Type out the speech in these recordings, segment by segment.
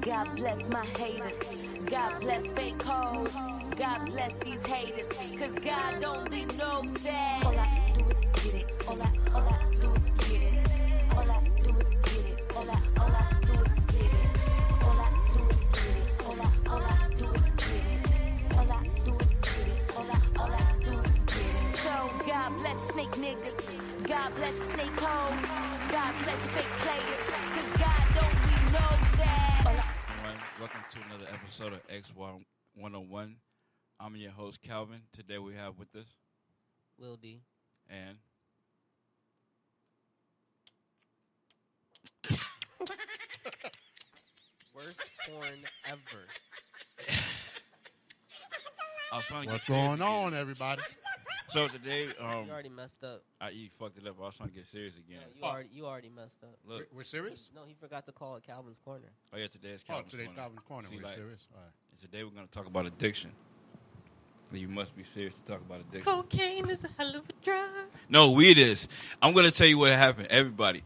God bless my haters. God bless fake hoes. God bless these haters. Cause God only knows that. All I do is get it. All I do is get it. All I do is get it. All I do is get it. All I do is get it. All I do is get it. All I do is get it. All I do is get it. So God bless snake niggas. God bless snake hoes. God bless fake players. Cause God only knows that. Welcome to another episode of XY 101. I'm your host, Calvin. Today we have with us Will D. And Worst porn ever. I was trying to What's get serious going again. on, everybody? So today, You already messed up. you fucked it up. I was trying to get serious again. No, you already messed up. Look, We're serious? No, he forgot to call it Calvin's Corner. oh yeah, today's Oh, Calvin's today's Corner. Calvin's Corner. See, We're like, serious? All right. and today we're going to talk about addiction. You must be serious to talk about addiction. Cocaine is a hell of a drug. No, weed is. I'm going to tell you what happened. Everybody,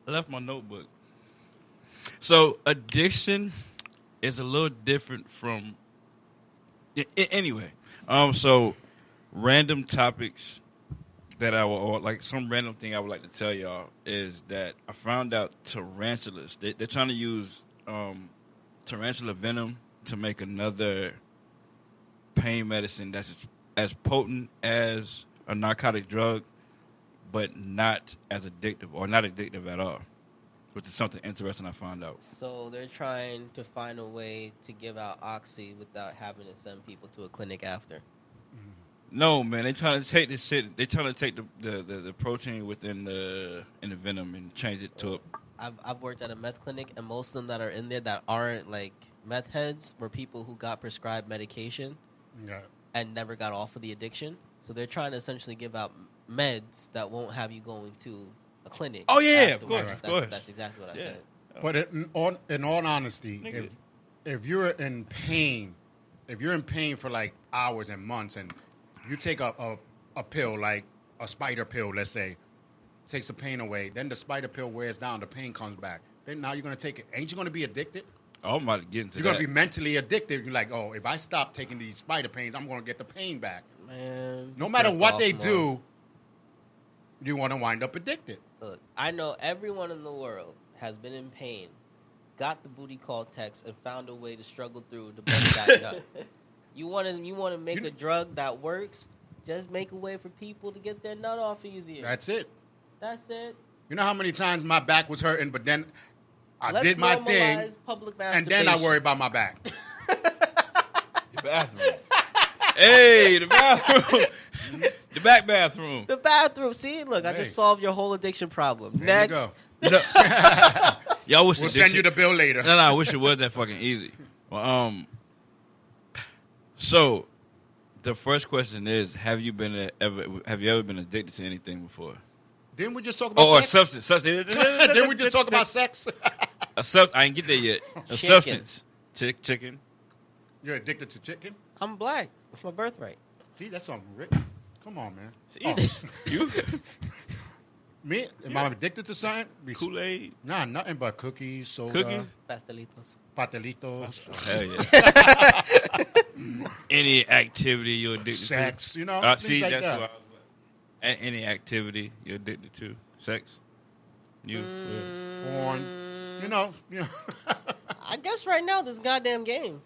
I left my notebook. So addiction is a little different from. Anyway, so random topics that I will, or like some random thing I would like to tell y'all is that I found out tarantulas. They're trying to use tarantula venom to make another pain medicine that's as potent as a narcotic drug, but not as addictive or not addictive at all, which is something interesting I found out. So they're trying to find a way to give out oxy without having to send people to a clinic after. No, man, they're trying to take this shit. They're trying to take the protein within the venom and change it to a. I've worked at a meth clinic, and most of them that are in there that aren't like meth heads were people who got prescribed medication Yeah. and never got off of the addiction. So they're trying to essentially give out meds that won't have you going to a clinic. Oh, yeah, of afterwards. course, of That's, course. That's exactly what I Yeah. said. But in all honesty, Nigga. if you're in pain, for like hours and months, and you take a pill like a spider pill, let's say, takes the pain away, then the spider pill wears down, the pain comes back. Then now you're gonna take it. Ain't you gonna be addicted? Oh, I'm about to get into You're that. gonna be mentally addicted. You're like, oh, if I stop taking these spider pains, I'm gonna get the pain back. Man, No just matter back what off they more. do, you want to wind up addicted. Look, I know everyone in the world has been in pain, got the booty call text, and found a way to struggle through to bust back up. You want to make a drug that works? Just make a way for people to get their nut off easier. That's it. That's it. You know how many times my back was hurting, but then I Let's did my normalize thing, public and then I masturbation. worry about my back. The bathroom. Hey, the bathroom. The back bathroom. The bathroom. See, look, I Hey. just solved your whole addiction problem. There Next, you go. No. Y'all wish We'll addiction- send you the bill later. No, I wish it was that fucking easy. Well, so the first question is: Have you ever been addicted to anything before? Didn't we just talk about Or sex? substance? Didn't we just talk about sex? I ain't get there yet. A Chicken. substance. Chicken. You're addicted to chicken? I'm black. It's my birthright. See, that's something rich. Come on, man. You Me? Am I addicted to something? Kool-Aid? Nah, nothing but cookies, soda, Cookies? Pastelitos. patelitos, Hell yeah. Any activity you're addicted sex, you know? to? things See, like that's that. what I was about. Any activity you're addicted to? Sex? You? Porn. You know. I guess right now this goddamn game.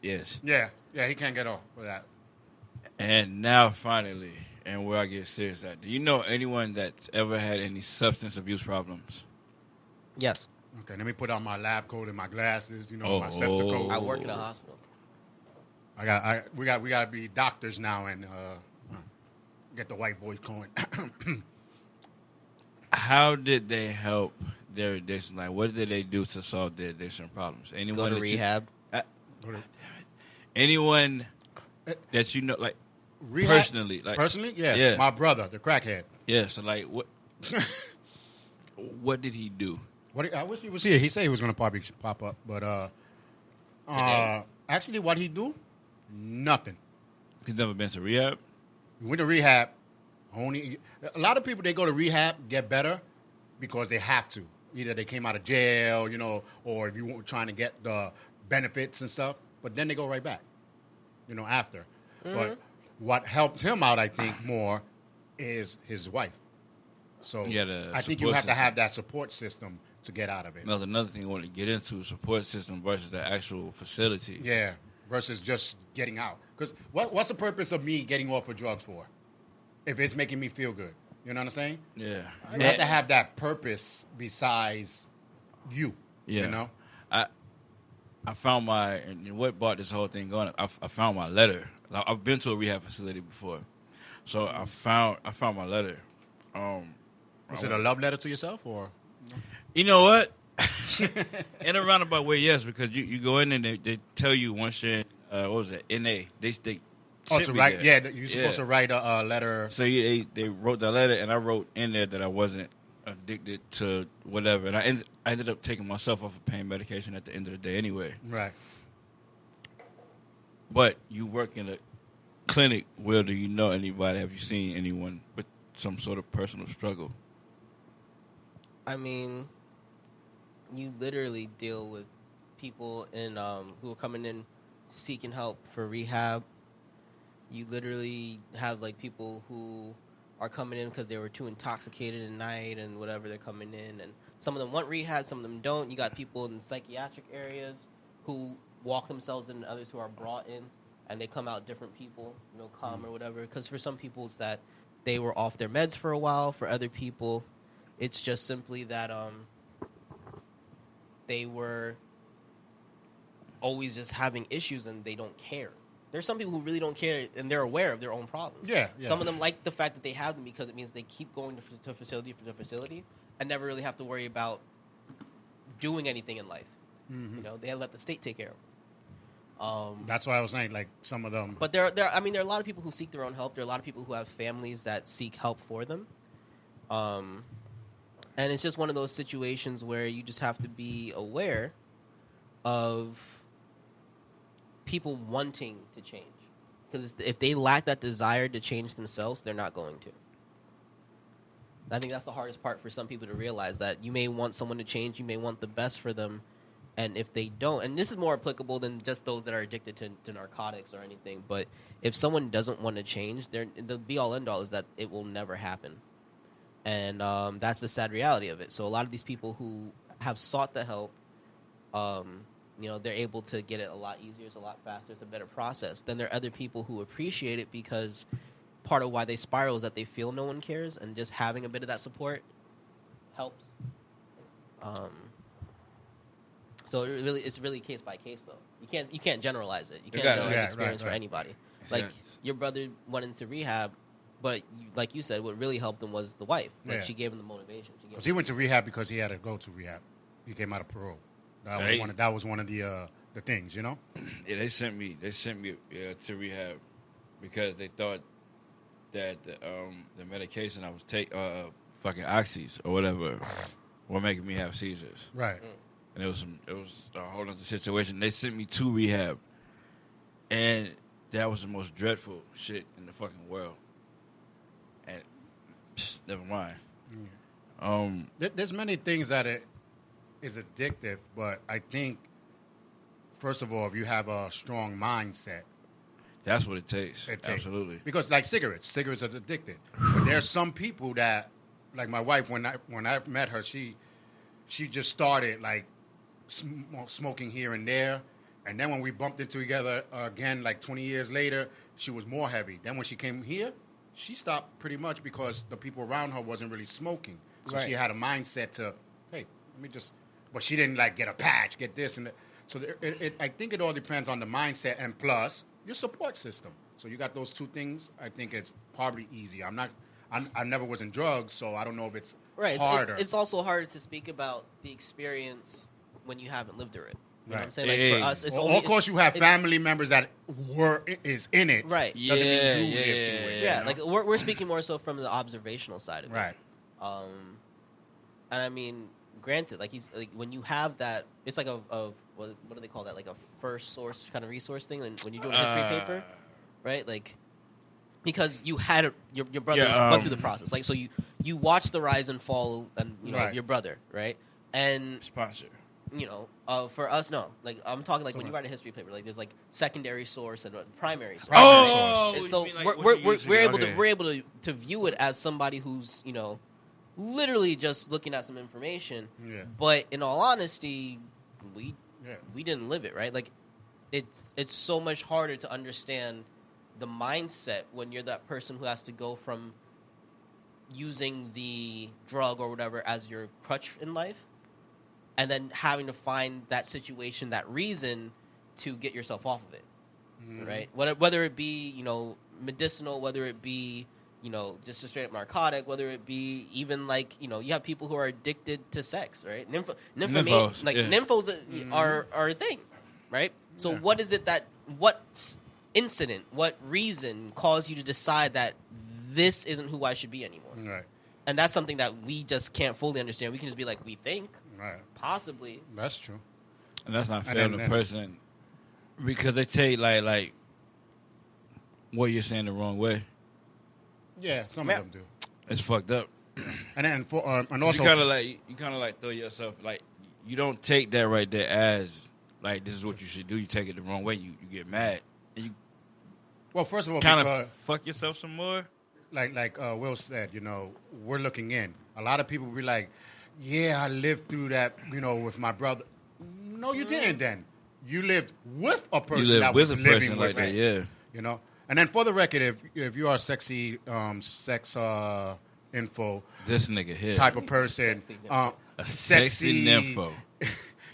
Yes. Yeah, he can't get off with that. And now, finally, and where I get serious at, do you know anyone that's ever had any substance abuse problems? Yes. Okay, let me put on my lab coat and my glasses, my septic Oh. coat. I work in a hospital. We got to be doctors now and get the white voice going. How did they help their addiction? Like, what did they do to solve their addiction problems? Anyone Go to that rehab. Anyone that you know, like, Rehab? personally, like, Personally? Yeah. Yeah. My brother, the crackhead. yeah. So, like, what did he do? I wish he was here. He said he was going to probably pop up, but actually, what he do? Nothing. He's never been to rehab. He went to rehab. A lot of people, they go to rehab, get better because they have to. Either they came out of jail, or if you were trying to get the benefits and stuff. But then they go right back, after. But what helped him out, I think, more is his wife. So I think you have to have that support system to get out of it. That's another thing I want to get into, support system versus the actual facility. Yeah, versus just getting out. Because what's the purpose of me getting off of drugs for? If it's making me feel good. You know what I'm saying? Yeah. You have to have that purpose besides you. Yeah. I found and what brought this whole thing going, I found my letter. I've been to a rehab facility before. So I found my letter. Was it a love letter to yourself or? You know what? In a roundabout way, yes, because you go in and they tell you once you're in, what was it, NA. They to write, you're supposed to write a letter. So they wrote the letter, and I wrote in there that I wasn't addicted to whatever. And I ended up taking myself off of pain medication at the end of the day anyway. Right. But you work in a clinic. Will, do you know anybody? Have you seen anyone with some sort of personal struggle? I mean, you literally deal with people who are coming in seeking help for rehab. You literally have people who are coming in because they were too intoxicated at night and whatever, they're coming in, and some of them want rehab, some of them don't. You got people in psychiatric areas who walk themselves in, and others who are brought in, and they come out different people, calm or whatever. Because for some people, it's that they were off their meds for a while. For other people, it's just simply that they were always just having issues and they don't care. There's some people who really don't care and they're aware of their own problems. Yeah. Some of them like the fact that they have them because it means they keep going to facility and never really have to worry about doing anything in life. Mm-hmm. They let the state take care of them. That's why I was saying, some of them. But there are a lot of people who seek their own help. There are a lot of people who have families that seek help for them. And it's just one of those situations where you just have to be aware of people wanting to change. Because if they lack that desire to change themselves, they're not going to. I think that's the hardest part for some people to realize, that you may want someone to change, you may want the best for them, and if they don't, and this is more applicable than just those that are addicted to narcotics or anything, but if someone doesn't want to change, the be-all, end-all is that it will never happen. And that's the sad reality of it. So a lot of these people who have sought the help, they're able to get it a lot easier, it's a lot faster, it's a better process. Then there are other people who appreciate it because part of why they spiral is that they feel no one cares, and just having a bit of that support helps. So it's really case by case, though. You can't generalize it. You can't generalize experience for anybody. Your brother went into rehab, but like you said, what really helped him was the wife. She gave him the motivation. Because he went to rehab because he had to go to rehab. He came out of parole. That was one of the things, Yeah, they sent me to rehab because they thought that the medication I was taking, fucking oxys or whatever, were making me have seizures. Right. And it was a whole other situation. They sent me to rehab, and that was the most dreadful shit in the fucking world. And never mind. There's many things that it is addictive, but I think, first of all, if you have a strong mindset, that's what it takes. Absolutely. Because cigarettes are addictive. But there's some people that, like my wife, when I met her, she just started smoking here and there, and then when we bumped into together again, 20 years later, she was more heavy. Then when she came here, she stopped pretty much because the people around her wasn't really smoking. So she had a mindset to, hey, let me just. But she didn't get a patch, get this and that. So I think it all depends on the mindset and plus your support system. So you got those two things. I think it's probably easy. I never was in drugs, so I don't know if it's harder. It's also harder to speak about the experience when you haven't lived through it. You know what I'm saying? Yeah. For us, of course, you have family members that is in it. Right. Yeah. We're speaking more so from the observational side of it. Right. And I mean, granted, when you have that, it's like what do they call that? Like a first source kind of resource thing. And when you're doing a history paper, right? Because you had your brother went through the process. So you watched the rise and fall and your brother, right? And Sponsor. for us, no. Like I'm talking like when you write a history paper, like there's like secondary source and primary source. Oh, And you so mean like we're what you usually- we're able to view it as somebody who's literally just looking at some information. Yeah. But in all honesty, we Yeah. didn't live it, right? Like it's so much harder to understand the mindset when you're that person who has to go from using the drug or whatever as your crutch in life, and then having to find that situation, that reason to get yourself off of it, right? Whether it be medicinal, whether it be just a straight up narcotic, whether it be even like you have people who are addicted to sex, right? Nymphos, like yeah. nymphos are a thing, right? So Yeah. what is it what incident, what reason caused you to decide that this isn't who I should be anymore? Right. And that's something that we just can't fully understand. We can just be like, we think, Right. possibly. That's true. And that's not And fair then- to the and- person because they take like what you're saying the wrong way. Yeah, some Yeah. of them do. It's fucked up. And then and You also kind of like throw yourself like you don't take that right there as like this is what you should do. You take it the wrong way. You get mad and you well, first of all, kind because, of fuck yourself some more. like Will said, we're looking in. A lot of people be like, "Yeah, I lived through that, with my brother." No, you didn't. Then you lived with a person You live that with was a living person with like that, it, yeah. And then for the record, if you are a sexy sex info This nigga here, type of person, Sexy nympho. a sexy nympho.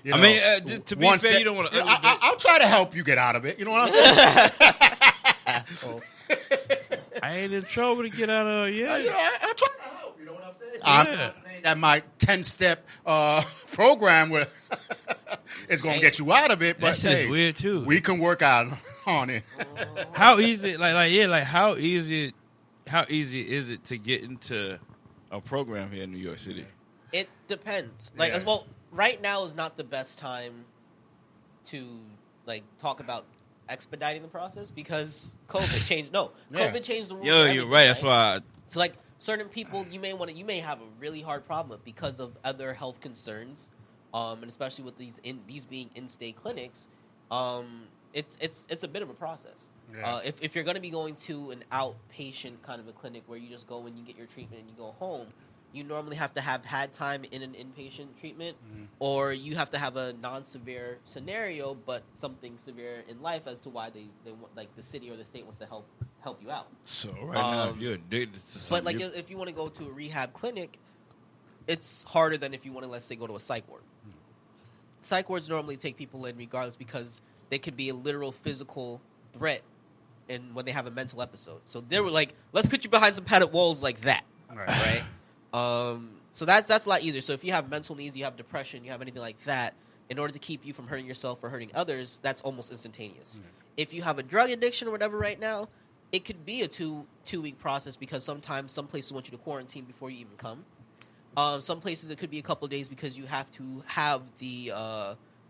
you I know, mean, to be one fair, se- you don't want to. I'll try to help you get out of it. You know what I'm saying? So, I ain't in trouble to get out of yet. I'll try to help. You know what I'm saying? Yeah. I'm not saying that my 10-step program will is going to get you out of it, but That shit's hey, weird too. we can work out on it. How easy, how easy is it to get into a program here in New York City? it depends. Yeah. Right now is not the best time to talk about expediting the process because COVID changed. No, Yeah. COVID changed the rules. Yo, for you're everything, right. That's why. So certain people, you may have a really hard problem because of other health concerns, and especially with these being in-state clinics, it's a bit of a process. Yeah. If you're going to be going to an outpatient kind of a clinic where you just go and you get your treatment and you go home, you normally have to have had time in an inpatient treatment, or you have to have a non-severe scenario but something severe in life as to why they want, like the city or the state wants to help you out. So right now, if you're addicted to something, But if you want to go to a rehab clinic, it's harder than if you want to, let's say, go to a psych ward. Psych wards normally take people in regardless because they could be a literal physical threat and when they have a mental episode. So they were like, let's put you behind some padded walls like that, right? So that's a lot easier. So if you have mental needs, you have depression, you have anything like that, in order to keep you from hurting yourself or hurting others, that's almost instantaneous. If you have a drug addiction or whatever right now, it could be a two-week process because sometimes some places want you to quarantine before you even come. Some places it could be a couple of days because you have to have the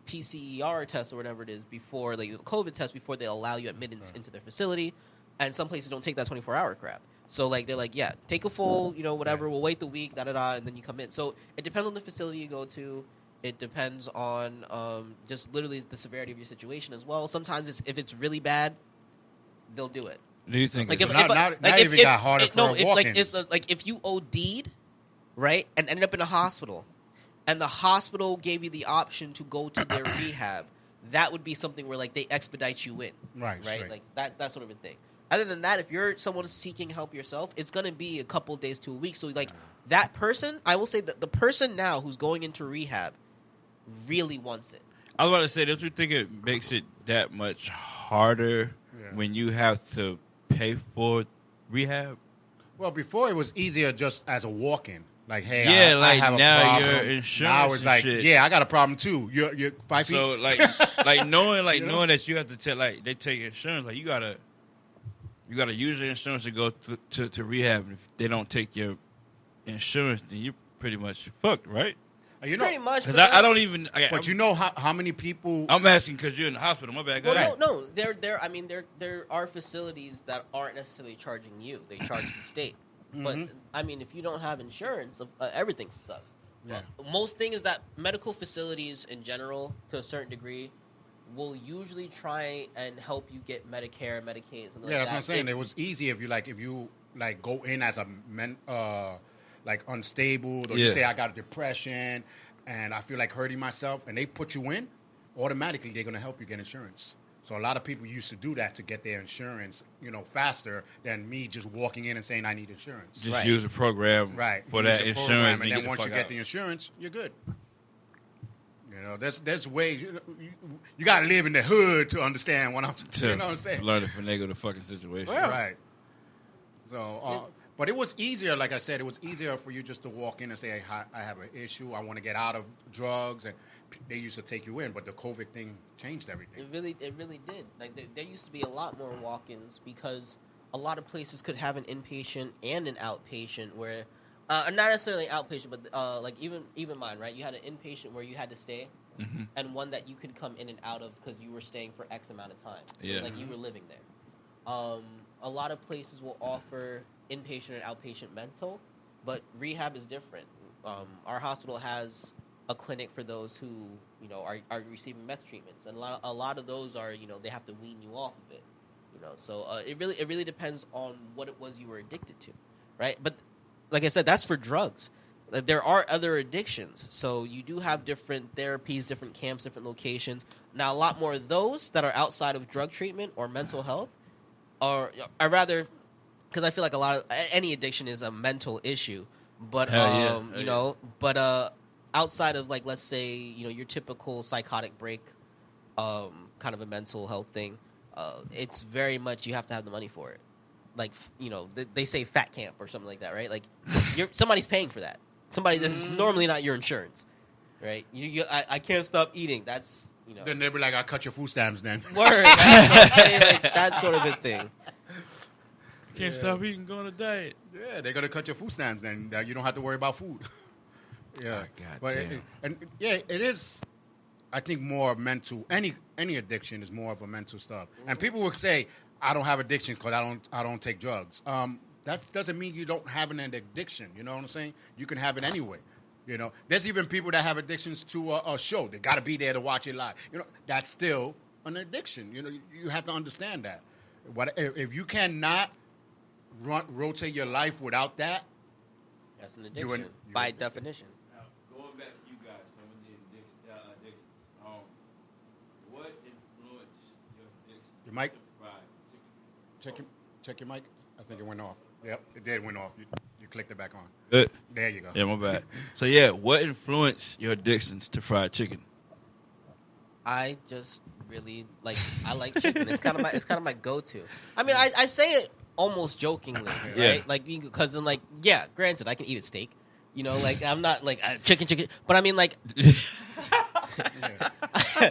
PCR test or whatever it is before, like the COVID test, before they allow you admittance into their facility. And some places don't take that 24-hour crap. So they're like, yeah, take a full, whatever. We'll wait the week, and then you come in. So it depends on the facility you go to. It depends on just literally the severity of your situation as well. Sometimes if it's really bad, they'll do it. do you think? Like it's- Now even got harder for walk-ins. if you OD'd, right, and ended up in a hospital, and the hospital gave you the option to go to their rehab, that would be something where they expedite you in, Right. Like that sort of a thing. Other than that, if you're someone seeking help yourself, it's gonna be a couple days to a week. So that person, I will say that the person now who's going into rehab really wants it. I was about to say, don't you think it makes it that much harder when you have to pay for rehab? Well, before it was easier just as a walk-in. Like, hey, Yeah, I have now a problem. your insurance Now it's and like, shit. yeah, I got a problem too. You're 5 feet. So knowing that you have to tell they take insurance, you gotta use your insurance to go to rehab. If they don't take your insurance, then you're pretty much fucked, right? Pretty much. Because I don't even. But you know how many people? I'm asking because you're in the hospital. My bad. Go ahead. Well, no. There are facilities that aren't necessarily charging you. They charge the state. But if you don't have insurance, everything sucks. Yeah. Most thing is that medical facilities in general, to a certain degree, will usually try and help you get Medicare, Medicaid, something Yeah, like that's what I'm saying. If- It was easy if you go in as a like unstable, or you Yeah. say I got depression and I feel like hurting myself, and they put you in, automatically they're gonna help you get insurance. So a lot of people used to do that to get their insurance, faster than me just walking in and saying I need insurance. Just Right. use a program Right. for You that use the insurance, program, and you then the once you fuck get out. the insurance, you're good. There's ways. You got to live in the hood to understand what I'm. to You know what I'm saying? learn to finagle the fucking situation. Yeah. Right. So, but it was easier. Like I said, it was easier for you just to walk in and say, hey, I have an issue. I want to get out of drugs, and they used to take you in. But the COVID thing changed everything. It really did. Like there used to be a lot more walk-ins because a lot of places could have an inpatient and an outpatient where, not necessarily outpatient, but like even mine, right? You had an inpatient where you had to stay, Mhm. and one that you could come in and out of because you were staying for X amount of time. So Yeah. like you were living there. A lot of places will offer inpatient and outpatient mental, but rehab is different. Our hospital has a clinic for those who are receiving meth treatments, and a lot of those are they have to wean you off of it. So it really depends on what it was you were addicted to, right? But like I said, that's for drugs. Like, there are other addictions, so you do have different therapies, different camps, different locations. Now, a lot more of those that are outside of drug treatment or mental health are rather, because I feel like a lot of any addiction is a mental issue, but Hell yeah. but outside of, like, let's say your typical psychotic break, kind of a mental health thing, it's very much you have to have the money for it. Like, they say fat camp or something like that, right? Like, somebody's paying for that. Somebody that's normally not your insurance, right? I can't stop eating. That's Then they'll be like, I'll cut your food stamps then. word. That's what I'm saying, like, that sort of a thing. Can't stop eating, go on a diet. Yeah, they're gonna cut your food stamps, then you don't have to worry about food. Yeah, God but damn. it is. I think more mental. Any addiction is more of a mental stuff. And people will say, "I don't have addiction because I don't take drugs." That doesn't mean you don't have an addiction. You know what I'm saying? You can have it anyway. There's even people that have addictions to a show. They got to be there to watch it live. That's still an addiction. You have to understand that. If you cannot rotate your life without that? That's an You addiction and- by definition. Now, going back to you guys, some of the addictions. What influenced your addiction? Your mic? to fried chicken? Check your mic. I think it went off. Yep, it did went off. You clicked it back on. Good. There you go. Yeah, my bad. So yeah, what influenced your addictions to fried chicken? I just really I like chicken. It's kind of my go-to. I mean, I say it almost jokingly, right? Yeah. Like, because I'm like, yeah, granted, I can eat a steak. Like, I'm not like chicken, but I mean, like, Yeah.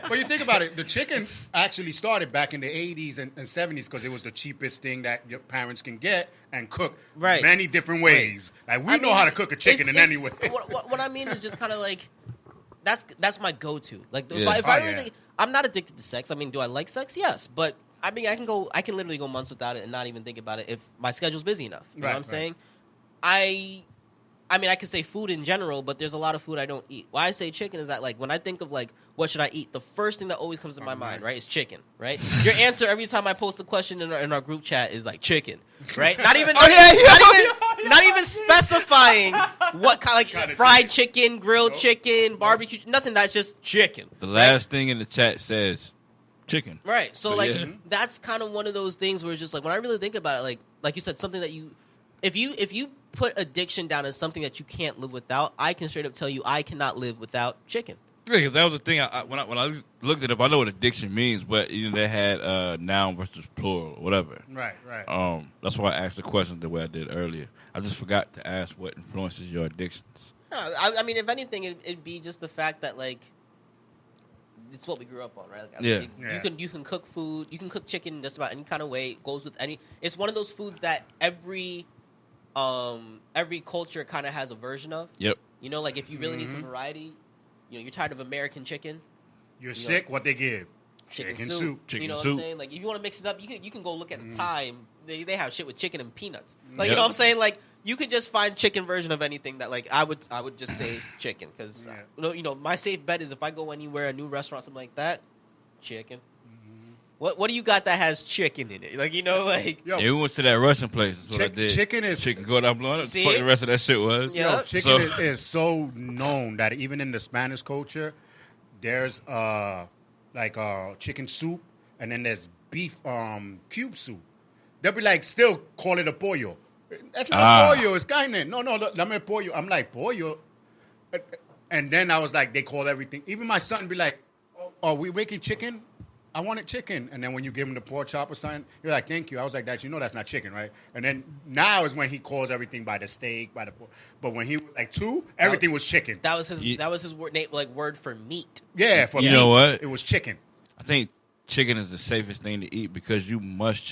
But you think about it, the chicken actually started back in the 80s and 70s because it was the cheapest thing that your parents can get and cook Right. many different ways. Like, we I know mean, how to cook a chicken in it's- any way. What I mean is just kind of like that's my go-to. Like, Yeah. if I Oh, really yeah. think, I'm not addicted to sex. I mean, do I like sex? Yes, but I mean, I can literally go months without it and not even think about it if my schedule's busy enough. You know what I'm Right. saying? I mean, I could say food in general, but there's a lot of food I don't eat. Why I say chicken is that, like, when I think of, like, what should I eat, the first thing that always comes to my mind, right, is chicken, right? Your answer every time I post a question in our group chat is, like, chicken, right? Not even specifying what kind, like, Kinda fried chicken, grilled chicken, barbecue, nothing. That's just chicken. The last thing in the chat says chicken. Right. So, like, Yeah. that's kind of one of those things where it's just like, when I really think about it, like you said, something that if you put addiction down as something that you can't live without, I can straight up tell you I cannot live without chicken. Yeah, 'cause that was the thing. When I looked it up, I know what addiction means, but they had noun versus plural, or whatever. Right, right. That's why I asked the question the way I did earlier. I just forgot to ask what influences your addictions. No, I mean, if anything, it'd be just the fact that, like, it's what we grew up on, right? Like, Yeah. You can cook food. You can cook chicken just about any kind of way. It goes with any. It's one of those foods that every culture kind of has a version of. Yep. Like, if you really need some variety, you're tired of American chicken. You're sick, what they give? Chicken Chicken soup. soup. Chicken You know what soup. I'm saying? Like, if you want to mix it up, you can go look at the time. They have shit with chicken and peanuts. Like, Yep. you know what I'm saying? Like, you could just find chicken version of anything that like I would just say chicken because my safe bet is if I go anywhere, a new restaurant, something like that, chicken. What do you got that has chicken in it? Like, like... Yo, yeah, we went to that Russian place. That's what I did. Chicken go down blowing up. Fuck the rest of that shit was. Yeah. Chicken is so known that even in the Spanish culture, there's chicken soup, and then there's beef cube soup. They'll be like, still call it a pollo. That's not pollo. It's carne. No, let me pollo. I'm like, pollo. And then I was like, they call everything. Even my son be like, are we making chicken? I wanted chicken. And then when you give him the pork chop or something, you're like, thank you. I was like, that's not chicken, right? And then now is when he calls everything by the steak, by the pork. But when he was like 2, everything was chicken. That was his word, word for meat. Yeah, for meat. You know what? It was chicken. I think chicken is the safest thing to eat because you must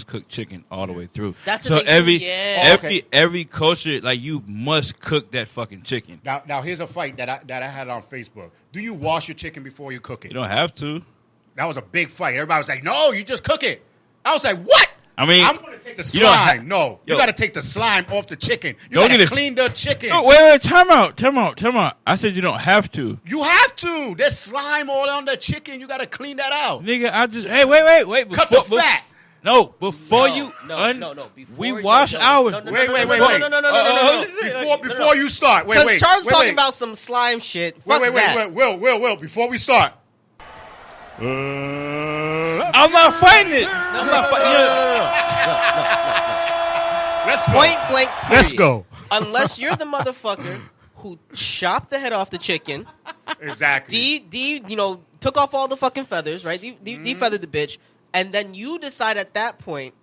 cook chicken all the way through. That's the so thing. Every culture, like, you must cook that fucking chicken. Now here's a fight that I had on Facebook. Do you wash your chicken before you cook it? You don't have to. That was a big fight. Everybody was like, no, you just cook it. I was like, what? I mean, I'm going to take the slime. You got to take the slime off the chicken. You got to clean the chicken. No, wait, time out. I said you don't have to. You have to. There's slime all on the chicken. You got to clean that out. Nigga, hey, wait. Cut the fat. No, before you. We wash ours. Wait. No. Before you start. Wait. Charles talking about some slime shit. Wait. Will. Before we start. I'm not fighting it. Let's go. Point blank. Period. Let's go. Unless you're the motherfucker who chopped the head off the chicken. Exactly. Took off all the fucking feathers, right? Defeathered the bitch. And then you decide at that point,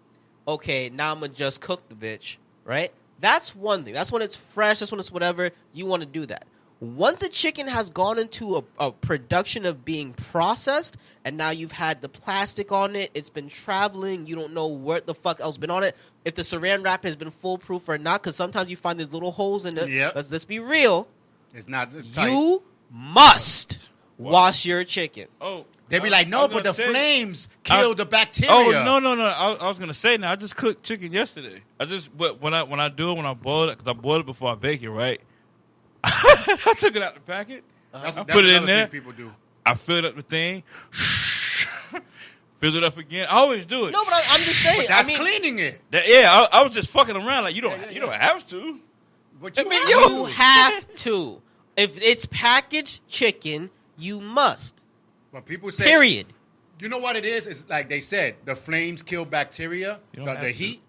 okay, now I'm going to just cook the bitch, right? That's one thing. That's when it's fresh. That's when it's whatever. You want to do that. Once the chicken has gone into a production of being processed, and now you've had the plastic on it, it's been traveling, you don't know what the fuck else been on it, if the saran wrap has been foolproof or not, because sometimes you find these little holes in it. Yep. Let's be real. It's not You must wash your chicken. Oh. They be like, no, but the flames kill the bacteria. Oh, no. I was going to say, now, I just cooked chicken yesterday. But when I boil it, because I boil it before I bake it, right? I took it out the packet. I put it in there. People do. I filled up the thing. Filled it up again. I always do it. No, but I'm just saying. But that's cleaning it. I was just fucking around. Like, you don't have to. But you have to. If it's packaged chicken, you must. But people say. Period. You know what it is? It's like they said, the flames kill bacteria. The heat.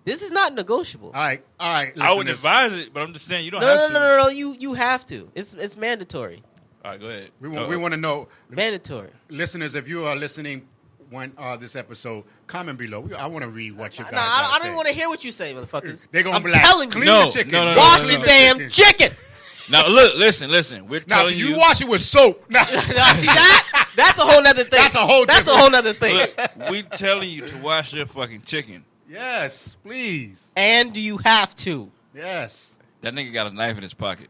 This is not negotiable. All right. I wouldn't advise it, but I'm just saying you don't have to. No. You have to. It's mandatory. All right, go ahead. We want to know. Mandatory. Listeners, if you are listening when this episode, comment below. I want to read what you guys I don't want to hear what you say, motherfuckers. They're going to be like, clean the chicken. Wash the damn chicken. Now, look, listen. We're telling you. You wash it with soap. Now, see that? That's a whole nother thing. That's a whole nother thing. Look, we telling you to wash your fucking chicken. Yes, please. And you have to. Yes. That nigga got a knife in his pocket.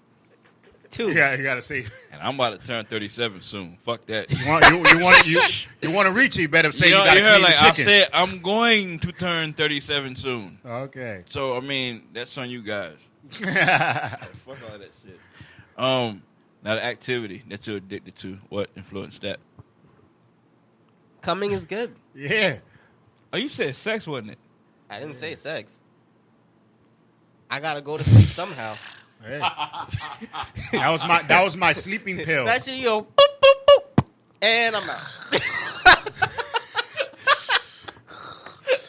Too. Yeah, you got to see. And I'm about to turn 37 soon. Fuck that. You want to reach it, you better say you got to clean the chicken. I said I'm going to turn 37 soon. Okay. So, I mean, that's on you guys. Fuck all that shit. Now, the activity that you're addicted to, what influenced that? Coming is good. Yeah. Oh, you said sex, wasn't it? I didn't say sex. I gotta go to sleep somehow. Hey. that was my sleeping pill. That shit, boop, boop, boop, and I'm out.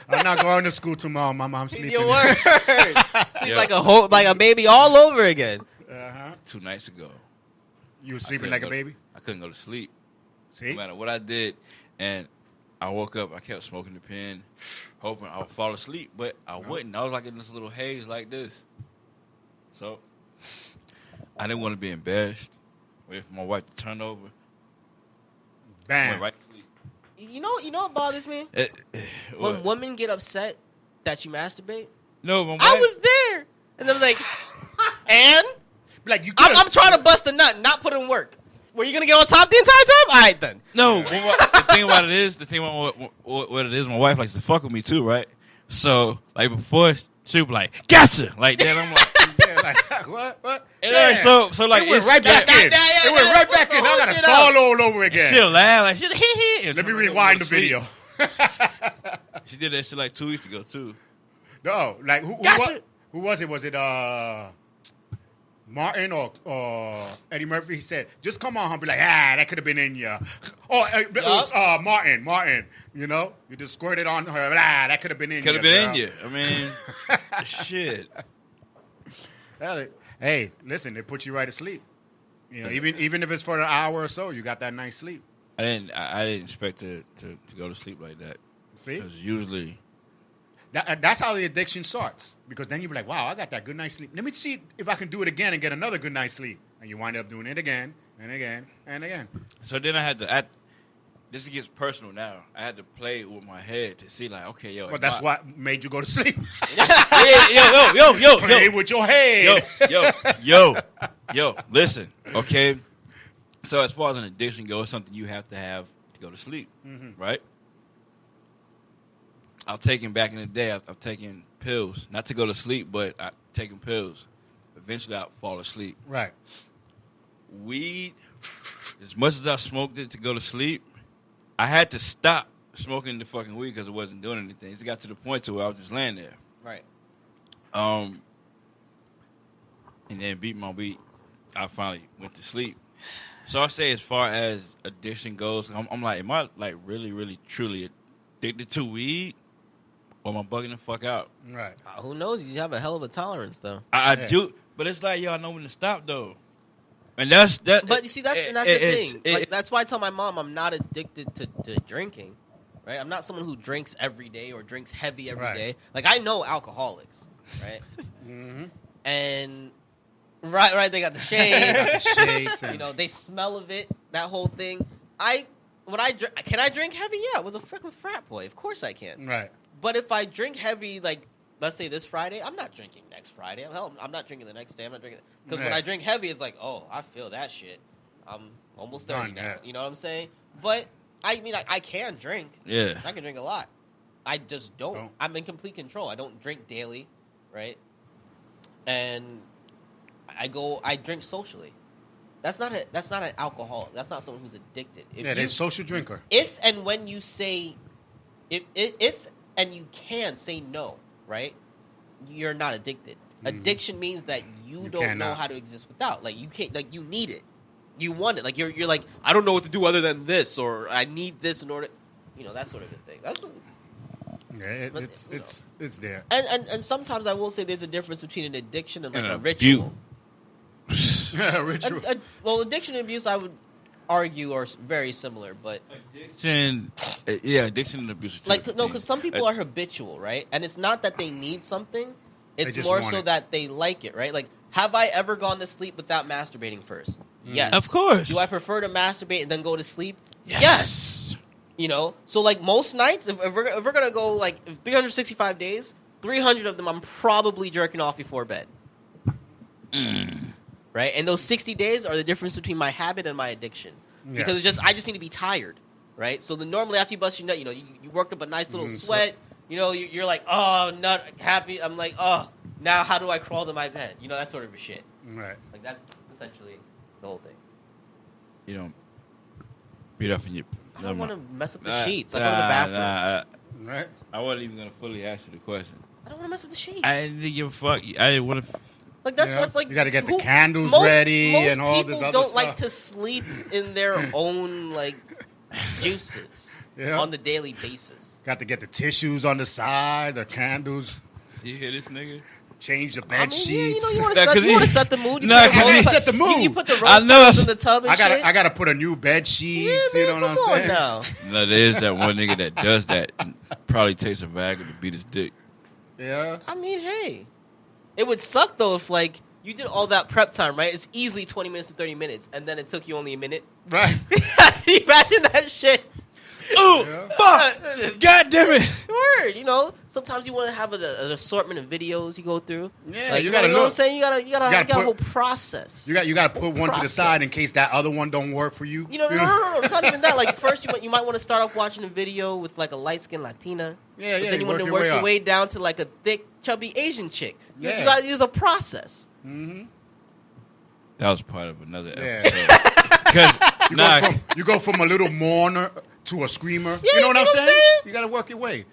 I'm not going to school tomorrow, Mama. I'm sleeping. Your word. Sleep like a baby all over again. 2 nights ago. You were sleeping like a baby? I couldn't go to sleep. See? No matter what I did, and I woke up, I kept smoking the pen, hoping I would fall asleep, but I wouldn't. I was like in this little haze like this. So, I didn't want to be embarrassed. Wait for my wife to turn over. Bam. I went right to sleep. You know what bothers me? When women get upset that you masturbate. No, my wife, I was there. And they're like, and? Like I'm trying to bust a nut, not put in work. Were you going to get on top the entire time? All right, then. No, the thing about it is, what it is, my wife likes to fuck with me too, right? So, like, before She was like, gotcha, like that. I'm like, Yeah, like what? and Yeah. so like It went it's right back that- in. It went right back in. Now I gotta Shit start all over again. She'll laugh like she'll hee. Let me rewind the video. She did that shit like 2 weeks ago too. No, like Gotcha. who was it? Was it Martin or Eddie Murphy? He said, "Just come on, hon." Be like, that could have been in you. Oh, it was Martin. You know, you just squirted on her. That could have been in you. Could have been in girl. you. I mean, shit. Hey, listen, they put you right to sleep. You know, even if it's for an hour or so, you got that nice sleep. I didn't expect to go to sleep like that. See, Because usually, that's how the addiction starts. Because then you be like, wow, I got that good night's sleep. Let me see if I can do it again and get another good night's sleep. And you wind up doing it again and again and again. so then I had to. This gets personal now. I had to play with my head to see, like, okay, yo. But that's what made you go to sleep. yo, Play with your head. yo. Listen, okay. So as far as an addiction goes, it's something you have to go to sleep, right? I've taken back in the day. I've taken pills, not to go to sleep, but I've taken pills. Eventually, I'll fall asleep. Right. Weed, as much as I smoked it to go to sleep, I had to stop smoking the fucking weed because it wasn't doing anything. It got to the point to where I was just laying there. Right. And then beat my beat, I finally went to sleep. So I say, as far as addiction goes, I'm like, am I like really, really, truly addicted to weed, or am I bugging the fuck out? Right. Who knows? You have a hell of a tolerance, though. I Yeah. do, but it's like, yo, I know when to stop though, and that's that. But you see, that's the thing. Like, that's why I tell my mom I'm not addicted to drinking. Right? I'm not someone who drinks every day or drinks heavy every day. Right. Like, I know alcoholics, right? Mm-hmm. And right, they got the shades. Shades and You know, they smell of it. That whole thing. Can I drink heavy? Yeah, I was a freaking frat boy. Of course I can. right. But if I drink heavy, like, let's say this Friday, I'm not drinking next Friday. I'm not drinking the next day. I'm not drinking because when Yeah. I drink heavy, it's like, oh, I feel that shit. I'm almost 30 Done, now. yeah. You know what I'm saying? But I mean, I can drink. Yeah. I can drink a lot. I just don't. Don't. I'm in complete control. I don't drink daily, right? And I drink socially. That's not an alcoholic. That's not someone who's addicted. Yeah, they're a social drinker. If and when you say, if and you can say no, right? You're not addicted. Addiction means that you don't know cannot. how to exist without. Like, you can't. Like, you need it. You want it. Like, you're like, I don't know what to do other than this, or I need this in order. You know, that sort of a thing. That's what. Yeah, But, it's there. And sometimes I will say there's a difference between an addiction and like And a abuse. ritual. Ritual. Well, addiction and abuse, I would argue, are very similar, but Addiction, addiction and abuse. are two like different no, things. because some people are habitual, right? And it's not that they need something; it's just more want so it. that they like it, right? Like, have I ever gone to sleep without masturbating first? Yes, Of course. Do I prefer to masturbate and then go to sleep? Yes. You know, so like most nights, if we're gonna go like 365 days, 300 of them I'm probably jerking off before bed. Right, and those 60 days are the difference between my habit and my addiction. Because it's just I just need to be tired, right? So normally after you bust your nut, you know, you worked up a nice little sweat. You know, you're like, oh, not happy. I'm like, oh, now how do I crawl to my bed? You know, that sort of shit. Right. Like, that's essentially the whole thing. You don't beat up in your. I don't want to mess up the Nah, sheets. I go to the bathroom. Right. I wasn't even gonna fully ask you the question. I don't want to mess up the sheets. I didn't give a fuck. I didn't want to. Like that's You know, that's like you gotta get the who- candles most- ready most and all this people other don't stuff. like to sleep in their own like juices Yeah. on the daily basis. Got to get the tissues on the side, the candles, You hear this nigga? change the I bed mean, yeah, you know, sheets. you want Nah, 'cause to he- set the mood. You Nah, put the 'cause rose he pe- set the mood. You put the rose I know petals in that's- the tub and shit. I gotta put a new bed sheets. Yeah, you man, know what I'm come on saying? now. No, there's that one nigga that does that. And probably takes a Viagra to beat his dick. Yeah. I mean, hey, it would suck though if like you did all that prep time, right? It's easily 20 minutes to 30 minutes, and then it took you only a minute. Right. Imagine that shit. Ooh, Yeah. fuck! God damn it! Word, you know. Sometimes you want to have an assortment of videos you go through. Yeah, Like, you gotta know what I'm look. saying? You gotta gotta a whole put- process. You got to put one to the Process. side in case that other one don't work for you. You know, no. It's not even that. Like, first, you might want to start off watching a video with like a light skinned Latina, Yeah, But yeah, then you want to your work way your up. way down to like a thick, chubby Asian chick. You Yeah. got to use a process. Mm-hmm. That was part of another Yeah. episode. Because You go from a little mourner to a screamer. Yeah, you know you what I'm see what I'm saying? saying? You got to work your way.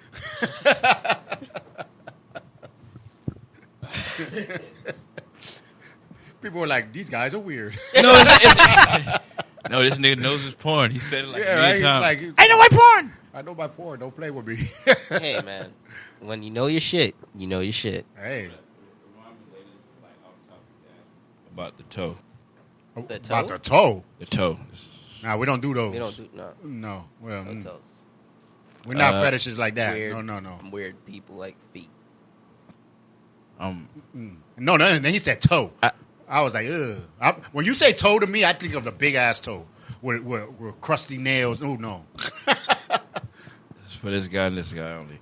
People were like, these guys are weird. no, this nigga knows his porn. He said it like Yeah, a right? million times. Like, I know my porn. I know my porn. Don't play with me. Hey, man. When you know your shit, you know your shit. Hey. About the toe. The About toe? the toe. The toe. Nah, we don't do those. We don't do no. No. Well, No toes. we're not fetishes like that. Weird, No. Weird people like feet. No. Then he said toe. I was like, ugh. When you say toe to me, I think of the big ass toe with crusty nails. Oh no. It's for this guy and this guy only.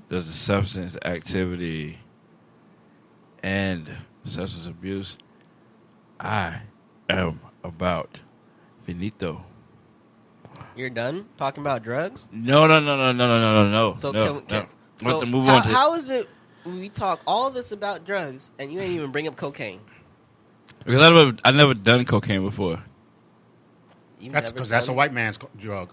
Does the substance activity and substance abuse? I am about finito. You're done talking about drugs? No. So no. can, I so want to move on to how is it when we talk all this about drugs and you ain't even bring up cocaine? because I never done cocaine before. You've That's never because that's a done- white man's drug.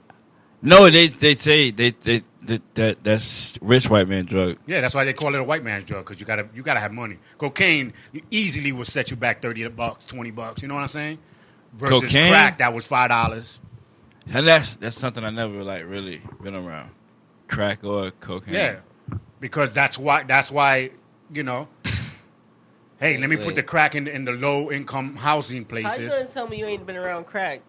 No, they say that's rich white man drug. Yeah, that's why they call it a white man's drug because you gotta have money. Cocaine easily will set you back $30, $20. You know what I'm saying? Versus Cocaine? crack that was $5. And that's something I never like really been around. Crack or cocaine. Yeah, because that's why you know. Hey, let me put the crack in the low income housing How you places. gonna tell me you ain't been around crack?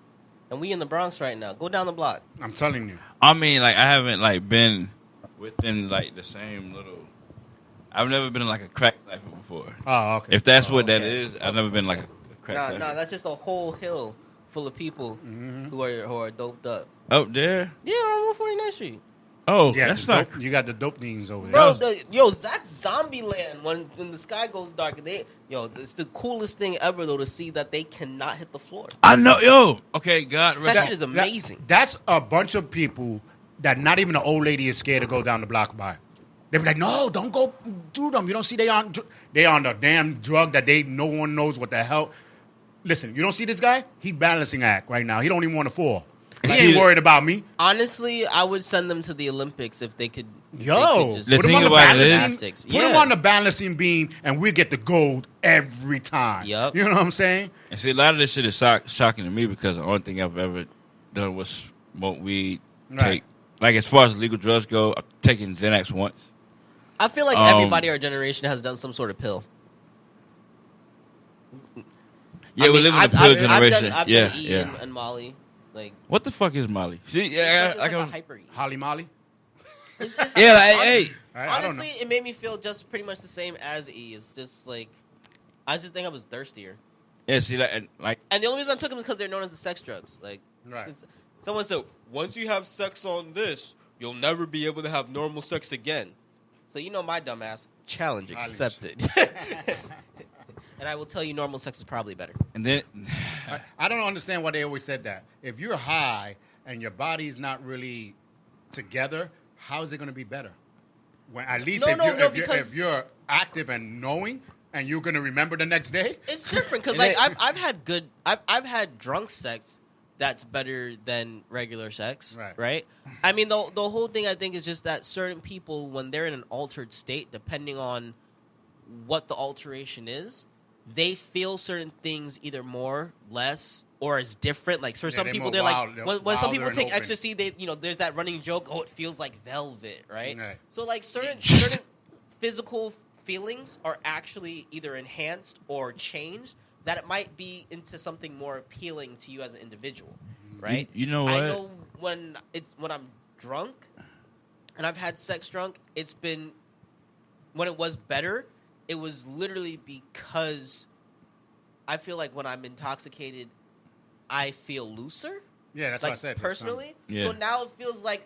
And we in the Bronx right now. Go down the block. I'm telling you. I mean, like I haven't like been within like the same little. I've never been in like a crack cipher before. Oh, okay. If that's what that okay. is, I've never been like a crack Nah, cipher. that's just a whole hill full of people who are doped up. Up there? Yeah, on 149th Street. Oh, yeah, that's the not. dope, you got the dope things over there. Bro, that's Zombie Land. When the sky goes dark, it's the coolest thing ever though to see that they cannot hit the floor. I know, yo. Okay, God, That shit is amazing. That's a bunch of people that not even an old lady is scared to go down the block by. They be like, no, don't go do them. You don't see they on the damn drug that no one knows what the hell. Listen, you don't see this guy? He balancing act right now. He don't even want to fall. He See ain't the- worried about me. Honestly, I would send them to the Olympics if they could. Yo, just The put him thing on the about it is- balancing. Put him on the balancing beam, and we get the gold every time. Yup. You know what I'm saying? And see, a lot of this shit is shocking to me because the only thing I've ever done was smoke weed, Right. take. Like, as far as legal drugs go, I've taken Xanax once. I feel like everybody our generation has done some sort of pill. Yeah, I we mean, live in the I've- pill I've generation. done yeah, E yeah. and Molly. Like, What the fuck is Molly? See, it's yeah, like I a can. hyper E. Holly Molly. Yeah, like, hey. I don't know. Honestly, it made me feel just pretty much the same as E. It's just like, I just think I was thirstier. Yeah, see, like, And the only reason I took them is because they're known as the sex drugs. Like, Right. someone said, once you have sex on this, you'll never be able to have normal sex again. So you know my dumbass, challenge accepted. And I will tell you normal sex is probably better. and then, I don't understand why they always said that. If you're high and your body's not really together, how is it going to be better? When at least if you're active and knowing, and you're going to remember the next day. It's different because like I've had drunk sex that's better than regular sex, right? I mean the whole thing I think is just that certain people when they're in an altered state, depending on what the alteration is, they feel certain things either more, less, or as different. Like for some they're people, more they're wild. like They're when some wilder people and take open. ecstasy, they there's that running joke. Oh, it feels like velvet, right? Right. So like certain physical feelings are actually either enhanced or changed that it might be into something more appealing to you as an individual, right? You know what? I know when I'm drunk and I've had sex drunk, it's been when it was better, it was literally because I feel like when I'm intoxicated, I feel looser. Yeah, that's like what I said. personally. Yeah. So now it feels like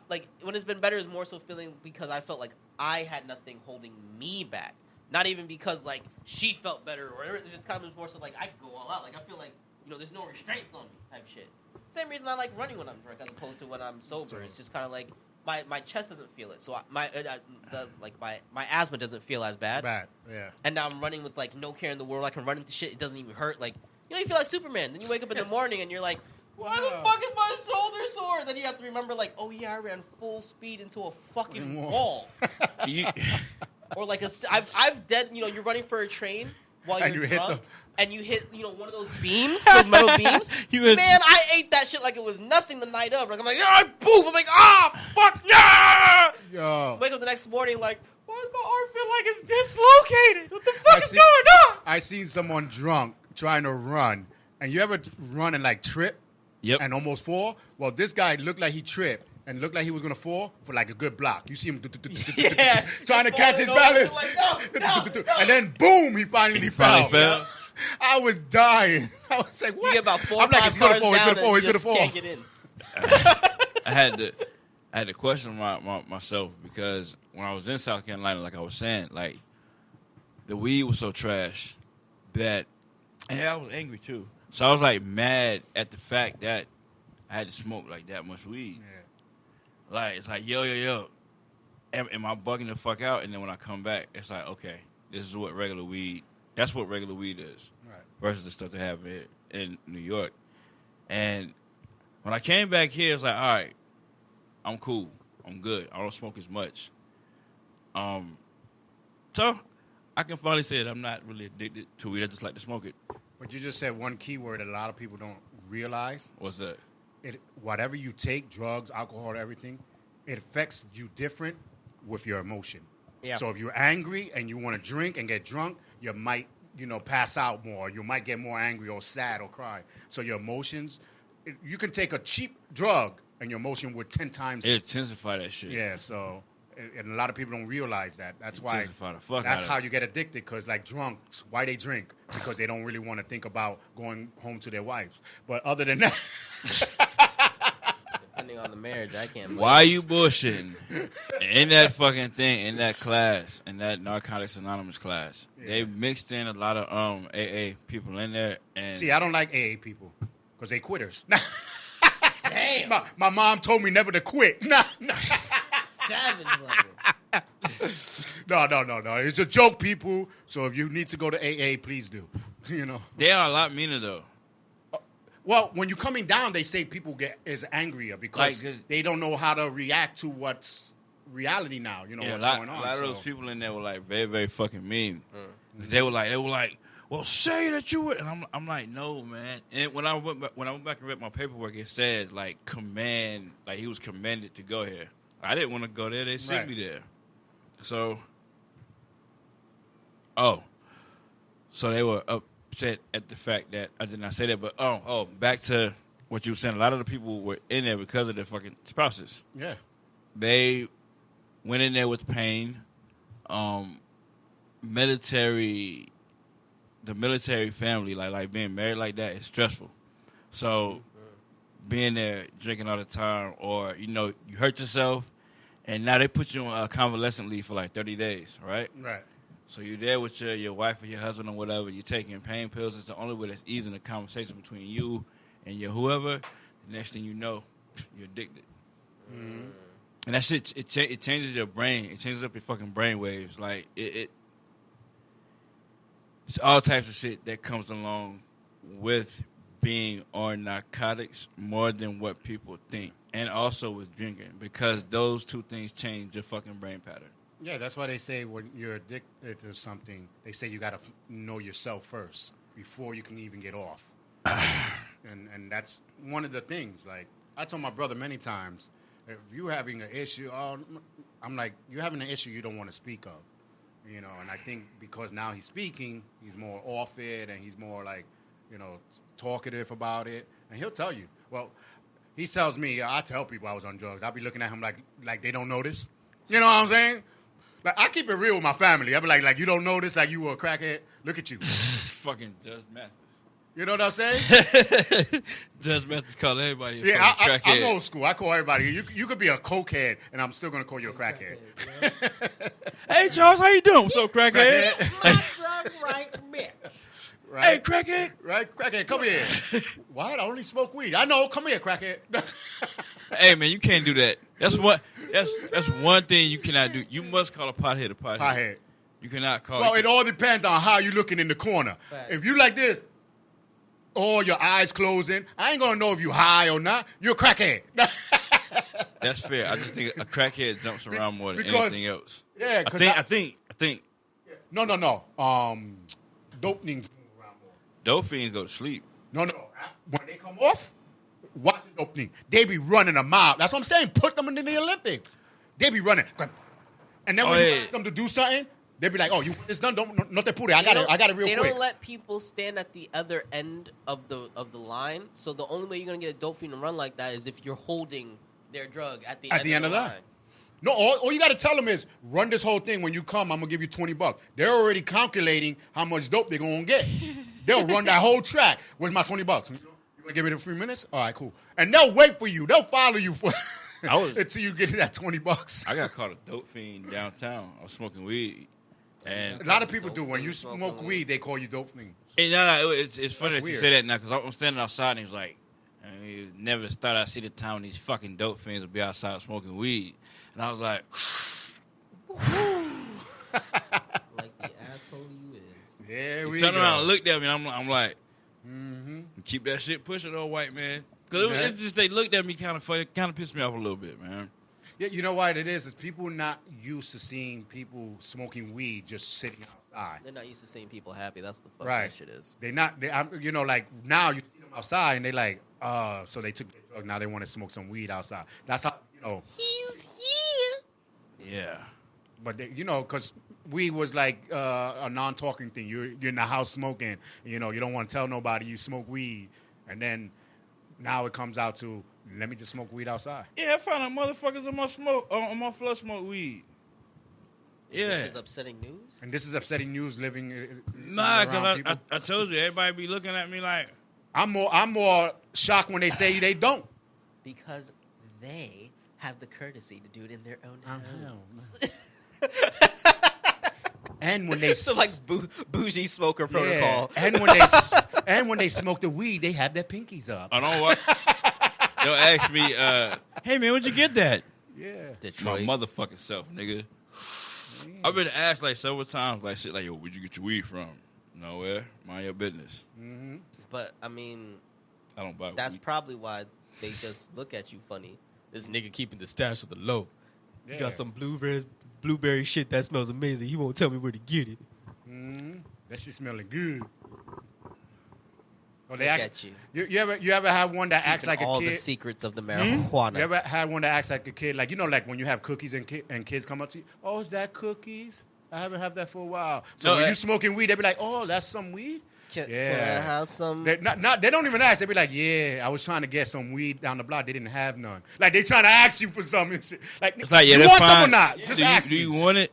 like when it's been better is more so feeling because I felt like I had nothing holding me back. Not even because like she felt better or whatever. It's just kind of more so like I could go all out. Like I feel like there's no restraints on me type shit. Same reason I like running when I'm drunk as opposed to when I'm sober. It's just kind of like my chest doesn't feel it, so my asthma doesn't feel as bad. Yeah. And now I'm running with like no care in the world. I can run into shit; it doesn't even hurt. Like you feel like Superman. Then you wake up in the morning and you're like, why the fuck is my shoulder sore? Then you have to remember like, oh yeah, I ran full speed into a fucking wall. Or like I've dead. You're running for a train while you're drunk. And you hit, one of those beams, those metal beams. Man, I ate that shit like it was nothing the night of. Like, I'm like, yeah, poof. I'm like, fuck, yeah. Yo. Wake up the next morning like, why does my arm feel like it's dislocated? What the fuck is going on? I seen someone drunk trying to run. And you ever run and like trip? Yep. And almost fall? Well, this guy looked like he tripped and looked like he was going to fall for like a good block. You see him trying to catch his balance. Like, no. And then boom, he finally fell. I was dying. I was like, what? You get about 4 or I'm like, 5 he's gonna cars fall, down he's and gonna just fall. can't get in. I had to question myself because when I was in South Carolina, like I was saying, like the weed was so trash that, and I was angry too. So I was like mad at the fact that I had to smoke like that much weed. Yeah. Like it's like yo, am I bugging the fuck out? And then when I come back, it's like okay, this is what regular weed. That's what regular weed is, Right. versus the stuff they have in New York. And when I came back here, it's like, all right, I'm cool. I'm good. I don't smoke as much. So I can finally say that I'm not really addicted to weed. I just like to smoke it. But you just said one key word that a lot of people don't realize. What's that? Whatever you take, drugs, alcohol, everything, it affects you different with your emotion. Yeah. So if you're angry and you want to drink and get drunk, you might, pass out more. You might get more angry or sad or cry. So your emotions, you can take a cheap drug and your emotion would 10 times. It intensify that shit. Yeah, so, and a lot of people don't realize that. That's why, Intensify the fuck that's out how of it. you get addicted, because like drunks, why they drink? Because they don't really want to think about going home to their wives. But other than that. Depending on the marriage, I can't. Why you bullshitting? In that fucking thing, in that class, in that Narcotics Anonymous class, they mixed in a lot of AA people in there. And See, I don't like AA people because they quitters. Damn. My mom told me never to quit. Savage level. No. It's a joke, people. So if you need to go to AA, please do. they are a lot meaner though. Well, when you're coming down, they say people is angrier because they don't know how to react to what's reality now. What's going on. A lot of those people in there were like very, very fucking mean. They were like, well, say that you would. And I'm like, no, man. And when I went back and read my paperwork, it says like command, like he was commanded to go here. I didn't want to go there. They sent me there. So they were upset at the fact that I did not say that. But back to what you were saying. A lot of the people were in there because of their fucking spouses. Yeah. They went in there with pain. The military family, like being married like that is stressful. So being there, drinking all the time, or, you hurt yourself, and now they put you on a convalescent leave for like 30 days, right? Right. So you're there with your wife or your husband or whatever. You're taking pain pills. It's the only way that's easing the conversation between you and your whoever. The next thing you know, you're addicted. Mm-hmm. And that shit, it changes your brain. It changes up your fucking brain waves. Like, it's all types of shit that comes along with being on narcotics more than what people think. And also with drinking, because those two things change your fucking brain pattern. Yeah, that's why they say when you're addicted to something, they say you got to know yourself first before you can even get off. and that's one of the things. Like, I told my brother many times, if you're having an issue, I'm like, you're having an issue you don't want to speak of. And I think because now he's speaking, he's more off it, and he's more like, talkative about it. And he'll tell you. Well, he tells me, I tell people I was on drugs. I'll be looking at him like they don't notice. You know what I'm saying? Like, I keep it real with my family. I'll be like you don't notice, like you were a crackhead? Look at you. Fucking Judge Mathis. You know what I'm saying? Judge Mathis call everybody a crackhead. crackhead. I'm old school. I call everybody. You could be a cokehead, and I'm still going to call you a crackhead. Hey, Charles, how you doing? What's up, crackhead? That's right, bitch. Right? Hey, crackhead. Right, crackhead, come here. What? I only smoke weed. I know. Come here, crackhead. Hey, man, you can't do that. That's one thing you cannot do. You must call a pothead a pothead. Pothead. You cannot call. Well, it all depends on how you looking in the corner. Right. If you like this, or your eyes closing, I ain't gonna know if you high or not. You're a crackhead. That's fair. I just think a crackhead jumps around more than Because- anything else. Yeah, I because think no. Dope things move around more. dope fiends go to sleep. No. When they come off, watch the opening. They be running a mile. That's what I'm saying. Put them into the Olympics. They be running. And then when you ask them to do something, they be like, "Oh, you want this done? No te pure. I got it real They quick." don't let people stand at the other end of the line. So the only way you're gonna get a dope fiend to run like that is if you're holding their drug at the end of the line. No, all you got to tell them is run this whole thing. When you come, I'm gonna give you $20. They're already calculating how much dope they're gonna get. They'll run that whole track. Where's my $20? You gonna give it in 3 minutes? All right, cool. And they'll wait for you. They'll follow you for until you get to that $20. I got caught a dope fiend downtown. I was smoking weed, and A lot of people do. When you smoke weed, they call you dope fiend. it's funny that you weird. say that now because I'm standing outside and he was like, "You never thought I'd see the time when these fucking dope fiends would be outside smoking weed," and I was like, Like the asshole you is. Yeah, he we turned go. around and looked at me, and I'm like, Mm-hmm. keep that shit pushing, old white man. Because Yeah. it's just they looked at me kind of funny, kind of pissed me off a little bit, man. Yeah, you know what it is? It's people not used to seeing people smoking weed just sitting outside. They're not used to seeing people happy. That's the fuck Right. that shit is. They not, you know, like now you see them outside and they like, so they took the drug. Now they want to smoke some weed outside. That's how, you know. He's Yeah. But they, you know, because weed was like a non-talking thing. You're in the house smoking. You know, you don't want to tell nobody you smoke weed, and then now it comes out to let me just smoke weed outside. Yeah, I found out motherfuckers on my floor smoke weed. Yeah. This is upsetting news. And this is upsetting news. Living Nah, around because people. I told you, everybody be looking at me like, I'm more shocked when they say they don't. Because they have the courtesy to do it in their own homes. And when they So like bougie smoker protocol. And when they smoke the weed, they have their pinkies up. I don't want. They'll ask me, hey man, where'd you get that? Yeah. Detroit. My motherfucking self, nigga. I've been asked like several times, like shit, like yo, where'd you get your weed from? Nowhere. Mind your business. Mm-hmm. But I mean, I don't buy that's weed. probably why they just look at you funny. This nigga keeping the stash of the low. Yeah. You got some blueberry shit that smells amazing. He won't tell me where to get it. Mm-hmm. That shit smelling good. Well, Look at you. You ever have one that acts like a all kid? the secrets of the marijuana. You ever had one that acts like a kid? Like, you know, like when you have cookies and kids come up to you, oh, is that cookies? I haven't had that for a while. So No, when that- you smoking weed, they be like, oh, that's some weed? Can I Yeah. have some? They don't even ask. They be like, yeah, I was trying to get some weed down the block. They didn't have none. Like, they trying to ask you for something and shit. Like, It's like, yeah, you that's want some fine. or not? Just ask do me. you want it?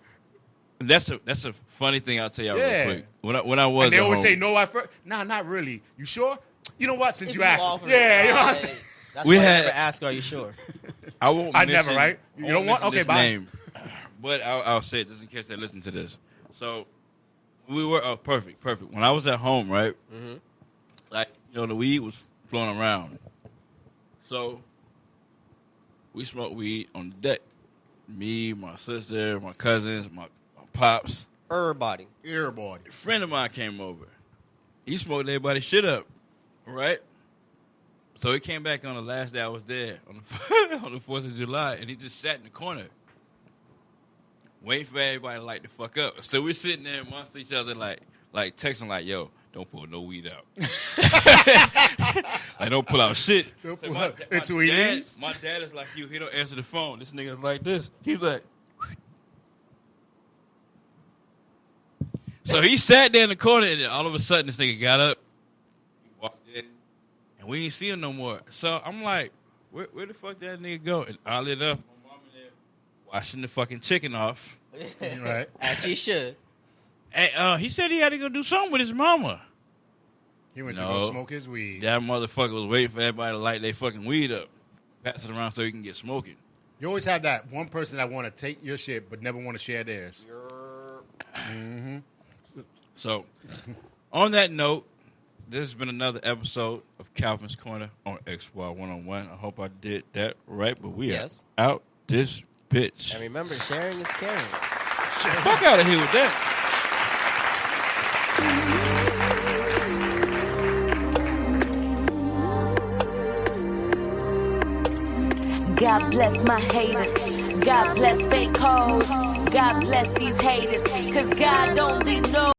That's a funny thing I'll tell y'all Yeah. real quick. When I was And they at always home, say no at first. Nah, not really. You sure? You know what? Since If you asked. offer it, Yeah, you know what I'm right. saying? That's We why I had- never ask, are you sure? I won't. I mention, never, right? You I don't won't want- mention okay, this bye. name, but I'll say it just in case they listen to this. So we were perfect. When I was at home, right? Mm-hmm. Like, you know, the weed was flowing around. So we smoked weed on the deck. Me, my sister, my cousins, my pops. Everybody. Everybody. A friend of mine came over. He smoked everybody's shit up, right? So he came back on the last day I was there on the on the 4th of July, and he just sat in the corner, waiting for everybody to light the fuck up. So we're sitting there amongst each other, like texting, like, "Yo, don't pull no weed out. Like, don't pull out shit." Don't So pull my- out my until he dad- leaves? My dad is like you. He don't answer the phone. This nigga's like this. He's like. So he sat there in the corner, and then all of a sudden, this nigga got up, he walked in, and we ain't see him no more. So I'm like, where the fuck that nigga go? And oddly enough, my mom in there washing the fucking chicken off. Right. As she should. And he said he had to go do something with his mama. He went to No. go smoke his weed. That motherfucker was waiting for everybody to light their fucking weed up, pass it around so he can get smoking. You always have that one person that want to take your shit but never want to share theirs. Mm-hmm. So On that note, this has been another episode of Calvin's Corner on XY 101. I hope I did that right, but we Yes. are out this bitch. And remember, sharing is caring. Fuck out of here with that. God bless my haters. God bless fake hoes. God bless these haters. Cause God only knows.